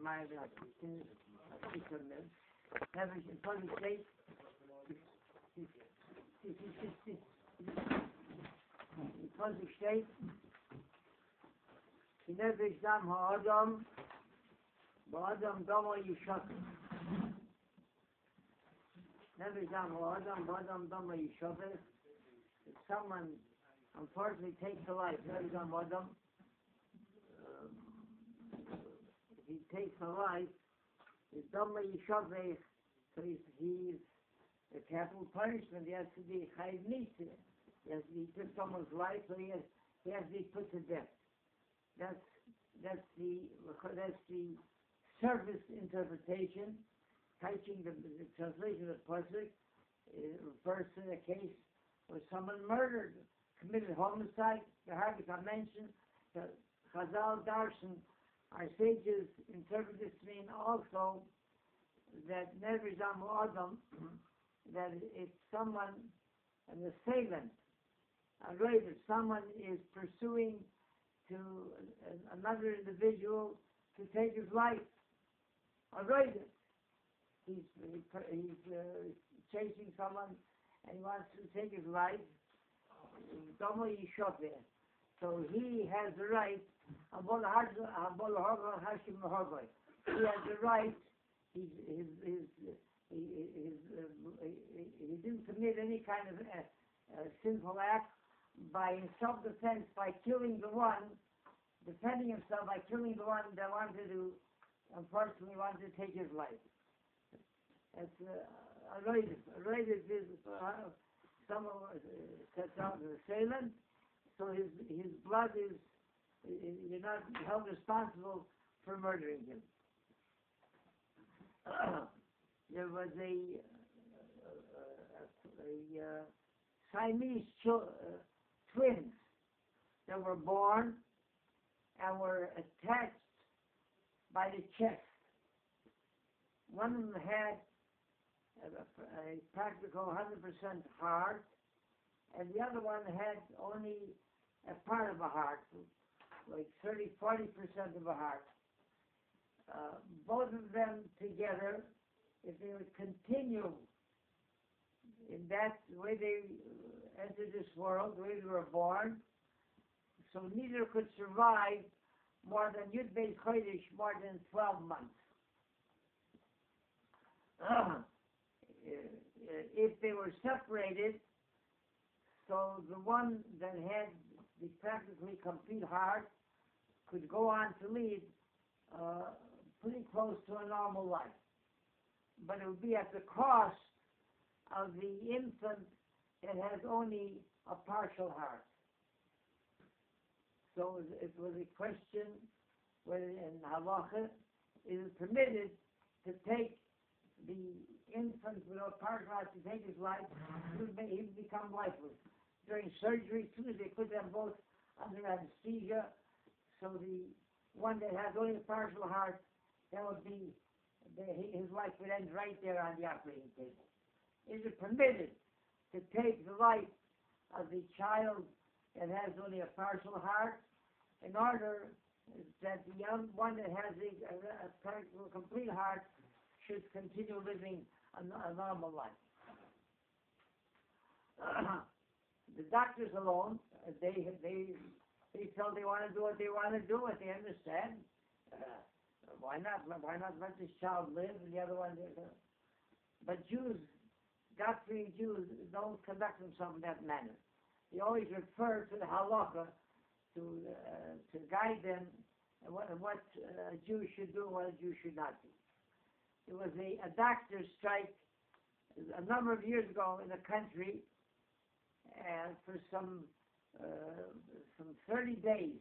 my never in funny state. In funny state. In every Dam Ha'adam, Ba'adam Dama Yishak. Never Dam Ha'adam, Ba'adam Dama Yishak. If someone unfortunately takes a life, never Dam Ha'adam, if he takes a life, it's Dama Yishak, so he's a capital punishment. He has to be Chayiv Nisi. He took someone's life, so he has to be put to death. That's the service interpretation. Teaching the translation of Parshas refers to a case where someone murdered, committed homicide. The Rabbi mentioned the Chazal Darshan. Our sages interpret this to mean also that Never Zam Adam, that if someone, an assailant, if someone is pursuing to another individual to take his life, he's chasing someone and he wants to take his life, so he has the right, he has the right, he didn't commit any kind of sinful act by self-defense, by killing the one, defending himself by killing the one that unfortunately wanted to take his life. That's a roidus. A roidus is someone sets out an assailant, so his blood is, you're not held responsible for murdering him. There was a Siamese twins that were born and were attached by the chest. One of them had a practical 100% heart, and the other one had only a part of a heart, like 30-40% of a heart. Both of them together, if they would continue in that way they entered this world, the way they were born, so neither could survive more than Yud Beis Chodesh, more than 12 months. If they were separated, so the one that had the practically complete heart could go on to lead pretty close to a normal life. But it would be at the cost of the infant that has only a partial heart. So it was a question whether in halacha it is permitted to take the infant with a partial heart to take his life. He would become lifeless. During surgery too, they put them both under anesthesia. So the one that has only a partial heart, that would be his life would end right there on the operating table. Is it permitted to take the life of the child that has only a partial heart in order that the young one that has a practical complete heart should continue living a normal life? The doctors alone, they feel they want to do what they want to do, what they understand. Why not let this child live and the other one? But Jews, God-fearing Jews, don't conduct themselves in that manner. They always refer to the halacha to guide them and what a Jew should do and what a Jew should not do. There was a doctor's strike a number of years ago in the country, and for some 30 days.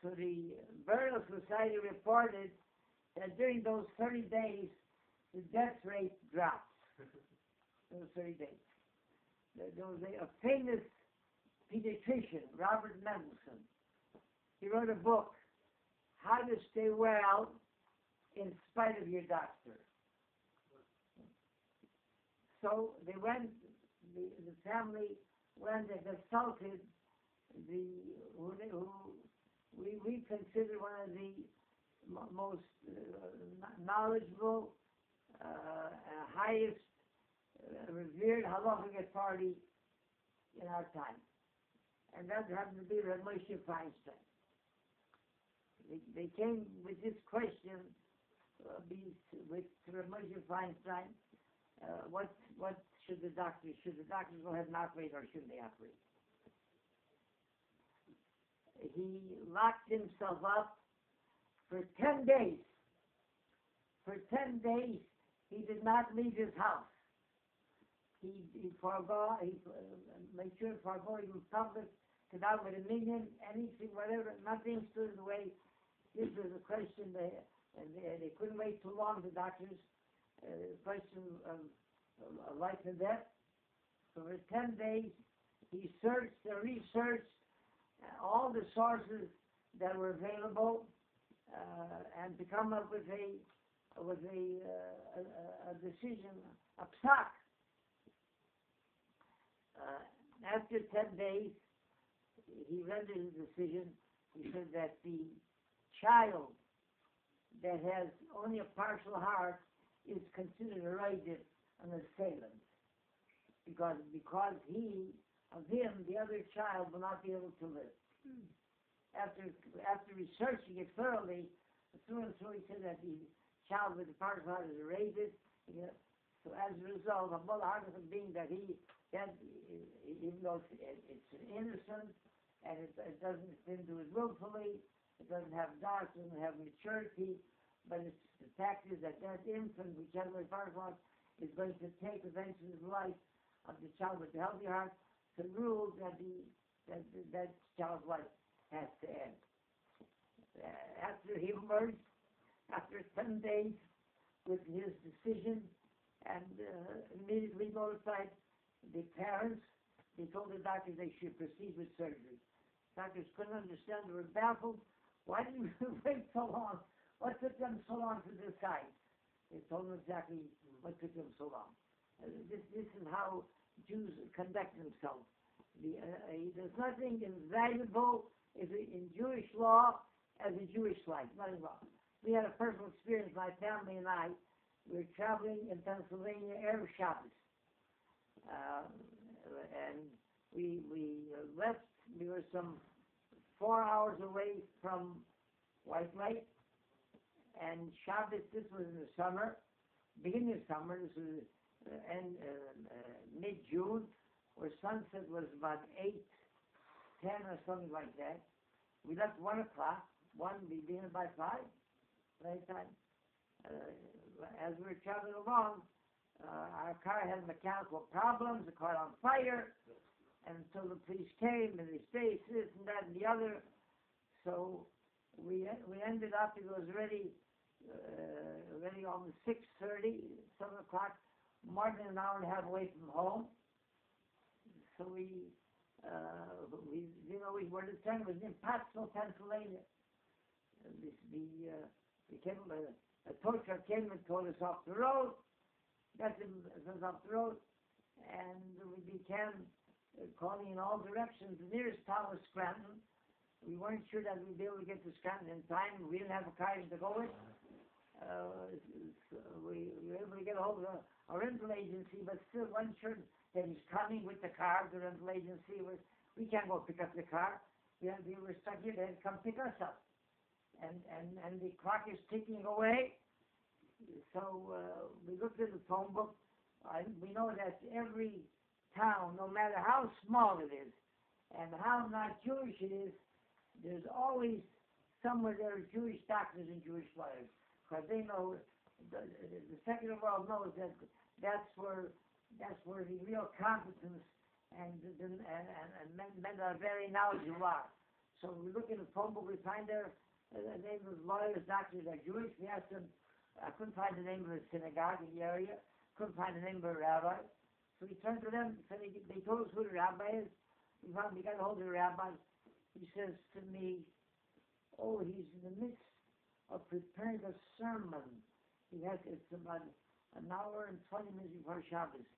So the Burial Society reported that during those 30 days, the death rate dropped. Those 30 days. There was a famous pediatrician, Robert Mendelsohn. He wrote a book, How to Stay Well in Spite of Your Doctor. So they went, the family went and consulted who we consider one of the most knowledgeable, highest revered halachic authority in our time. And that happened to be Rabbi Moshe Feinstein. They came with this question with Rabbi Moshe Feinstein, what should the doctors go ahead and operate or should they operate? He locked himself up for 10 days. For 10 days, he did not leave his house. He made sure to forego even public, cut out with a million, anything, whatever, nothing stood in the way. This was a question, they couldn't wait too long, the doctors, question of life and death. So for 10 days, he searched and researched all the sources that were available, and to come up with a decision, a psak. After 10 days, he rendered his decision. He said that the child that has only a partial heart is considered a relative, an assailant, because of him, the other child will not be able to live. After researching it thoroughly, through and through, he said that the child with the partial heart is a relative. So as a result, a mullah being that even though it's innocent and it didn't do it willfully, it doesn't have doubts, it doesn't have maturity, but the fact is that infant, which has a partial heart, is going to take eventually the life of the child with the healthy heart, to rule that child's life has to end. After he emerged, after 10 days with his decision, and immediately notified the parents, they told the doctors they should proceed with surgery. Doctors couldn't understand, they were baffled. Why did you wait so long? What took them so long to decide? They told them exactly what took them so long. This is how Jews conduct themselves. There's nothing invaluable in Jewish law as a Jewish life, nothing wrong. We had a personal experience, my family and I. We were traveling in Pennsylvania, Erev Shabbos. And we left, we were some 4 hours away from White Lake. And Shabbos, this was in the summer, beginning of summer, this was mid-June, where sunset was about 8:10 or something like that. We left 1 o'clock, we began by 5, right time. As we were traveling along, our car had mechanical problems, the car on fire, and until the police came and they stayed, this and that and the other. So we ended up, it was already almost 6:30, 7 o'clock, more than an hour and a half away from home. So we were determined, it was in Pottsville, Pennsylvania. A tow truck came and towed us off the road, got us off the road, and we began calling in all directions. The nearest town was Scranton. We weren't sure that we'd be able to get to Scranton in time. We didn't have a car to go with. We were able to get a hold of a rental agency, but still weren't sure that he's coming with the car. The rental agency we can't go pick up the car. We were stuck here. They had to come pick us up. And the clock is ticking away. So we looked at the phone book. We know that every town, no matter how small it is and how not Jewish it is, there's always somewhere there are Jewish doctors and Jewish lawyers, because they know the secular world knows that that's where the real competence and men are very knowledgeable are. So we look at the phone book, we find there the name of lawyers, doctors are Jewish. We asked them. I couldn't find the name of a synagogue in the area. Couldn't find the name of a rabbi. So we turned to them. So they told us who the rabbi is. We got a hold of the rabbi. He says to me, "Oh, he's in the midst of preparing a sermon. It's about an hour and 20 minutes before Shabbos.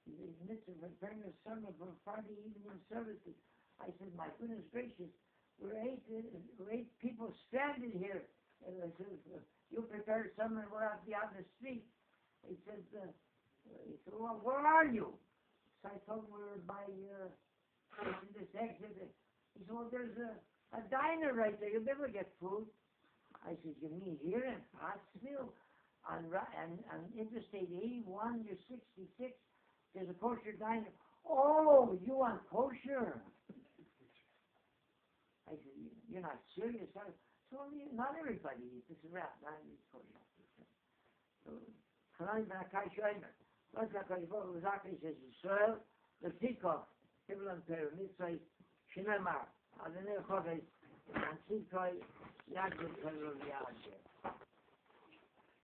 He's in the midst of preparing a sermon for Friday evening services." I said, "My goodness gracious, we're eight people stranded here I says, you prepare something and we're out beyond the street. He said, well, where are you? So I told him we were by this exit. He said, well, there's a diner right there. You'll be able to get food. I said, you mean here in Pottsville? On Interstate 81, you're 66. There's a kosher diner. Oh, you want kosher? I said, you're not serious? So not everybody eats. This is rap. Not everybody's kosher. So, Hanan ben Akai Shoimer. What's that called? He says, Yisrael, the Tikov, Kiblan Peru, Mitzvah, Shinemar, Adonai Chodesh, and Tikoi, Yagud Peru, Yagud.